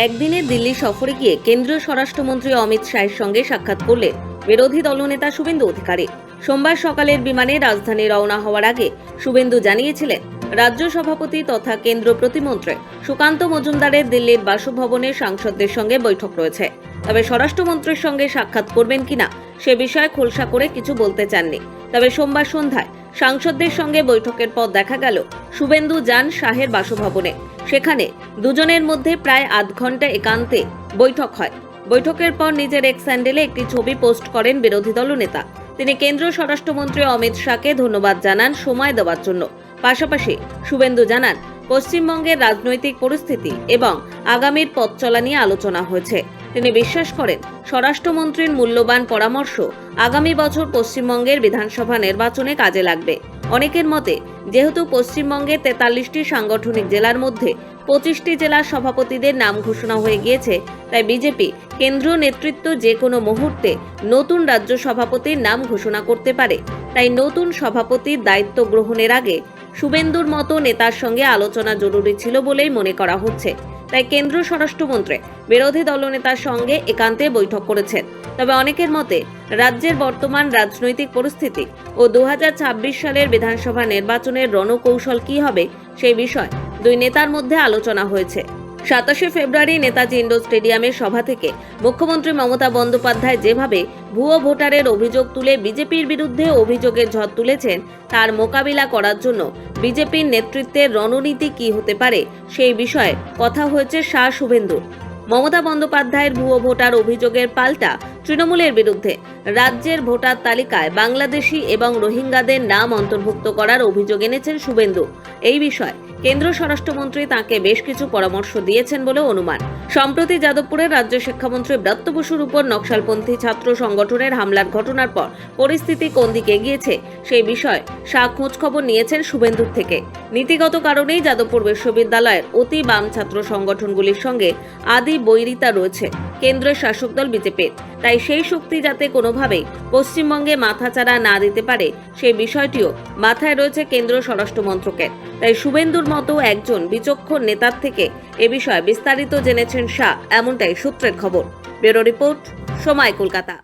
একদিনে দিল্লি সফরে গিয়ে কেন্দ্রীয় স্বরাষ্ট্রমন্ত্রী অমিত শাহের সঙ্গে সাক্ষাৎ করলেন বিরোধী দলনেতা শুভেন্দু অধিকারী। সোমবার সকালের বিমানে রাজধানী রওনা হওয়ার আগে শুভেন্দু জানিয়েছিলেন, রাজ্য সভাপতি তথা কেন্দ্র প্রতিমন্ত্রী সুকান্ত মজুমদারের দিল্লির বাসভবনে সাংসদদের সঙ্গে বৈঠক রয়েছে। তবে স্বরাষ্ট্রমন্ত্রীর সঙ্গে সাক্ষাৎ করবেন কিনা সে বিষয়ে খোলসা করে কিছু বলতে চাননি। তবে সোমবার সন্ধ্যায় সাংসদদের সঙ্গে বৈঠকের পর দেখা গেল শুভেন্দু যান শাহের বাসভবনে। সেখানে দুজনের মধ্যে প্রায় আধ ঘন্টা একান্তে বৈঠক হয়। বৈঠকের পর নিজের এক্স হ্যান্ডেলে একটি ছবি পোস্ট করেন বিরোধী দলনেতা। তিনি কেন্দ্রীয় স্বরাষ্ট্রমন্ত্রী অমিত শাহকে ধন্যবাদ জানান সময় দেওয়ার জন্য। পাশাপাশি শুভেন্দু জানান, পশ্চিমবঙ্গের রাজনৈতিক পরিস্থিতি এবং আগামীর পথ চলা নিয়ে আলোচনা হয়েছে। তিনি বিশ্বাস করেন, স্বরাষ্ট্রমন্ত্রীর মূল্যবান পরামর্শ আগামী বছর পশ্চিমবঙ্গের বিধানসভা নির্বাচনে কাজে লাগবে। অনেকের মতে, যেহেতু পশ্চিমবঙ্গের 43টি সাংগঠনিক জেলার মধ্যে 25টি জেলার সভাপতিদের নাম ঘোষণা হয়ে গিয়েছে, তাই বিজেপি কেন্দ্রীয় নেতৃত্ব যে কোনো মুহূর্তে নতুন রাজ্য সভাপতির নাম ঘোষণা করতে পারে। তাই নতুন সভাপতির দায়িত্ব গ্রহণের আগে শুভেন্দুর মতো নেতার সঙ্গে আলোচনা জরুরি ছিল বলেই মনে করা হচ্ছে। তাই কেন্দ্রীয় স্বরাষ্ট্রমন্ত্রী বিরোধী দলনেতার সঙ্গে একান্তে বৈঠক করেছেন। তবে অনেকের মতে, রাজ্যের বর্তমান রাজনৈতিক পরিস্থিতি ও 2026 সালের বিধানসভা নির্বাচনের রণকৌশল কি হবে সেই বিষয় দুই নেতার মধ্যে আলোচনা হয়েছে। 27 ফেব্রুয়ারি নেতাজি ইন্ডোর স্টেডিয়ামের সভা থেকে মুখ্যমন্ত্রী মমতা বন্দ্যোপাধ্যায় যেভাবে ভুয়ো ভোটারের অভিযোগ তুলে বিজেপির বিরুদ্ধে অভিযোগের ঝড় তুলেছেন, তার মোকাবিলা করার জন্য বিজেপির নেতৃত্বের রণনীতি কি হতে পারে সেই বিষয়ে কথা হয়েছে শাহ শুভেন্দুর। মমতা বন্দ্যোপাধ্যায়ের ভুয়ো ভোটার অভিযোগের পাল্টা তৃণমূলের বিরুদ্ধে রাজ্যের ভোটার তালিকায় বাংলাদেশি এবং রোহিঙ্গাদের নাম অন্তর্ভুক্ত করার অভিযোগ এনেছেন শুভেন্দু। এই বিষয়ে কেন্দ্রীয় স্বরাষ্ট্রমন্ত্রী তাঁকে বেশ কিছু পরামর্শ দিয়েছেন বলে অনুমান। সম্প্রতি যাদবপুরের রাজ্য শিক্ষামন্ত্রী ব্রাত্য বসুর উপর নকশালপন্থী ছাত্র সংগঠনের হামলার ঘটনার পর পরিস্থিতি কোন দিকে গিয়েছে সেই বিষয়ে শাহ খোঁজ খবর নিয়েছেন শুভেন্দুর থেকে। নীতিগত কারণেই যাদবপুর বিশ্ববিদ্যালয়ের অতি বাম ছাত্র সংগঠনগুলির সঙ্গে আদি বৈরিতা রয়েছে কেন্দ্রের শাসক দল বিজেপির। তাই সেই শক্তি যাতে কোনোভাবেই পশ্চিমবঙ্গে মাথাচাড়া না দিতে পারে সেই বিষয়টিও মাথায় রয়েছে কেন্দ্রীয় স্বরাষ্ট্র মন্ত্রকের। তাই শুভেন্দুর মতো একজন বিচক্ষণ নেতার থেকে এ বিষয়ে বিস্তারিত জেনেছেন শাহ, এমনটাই সূত্রের খবর। ব্যুরো রিপোর্ট, সময়, কলকাতা।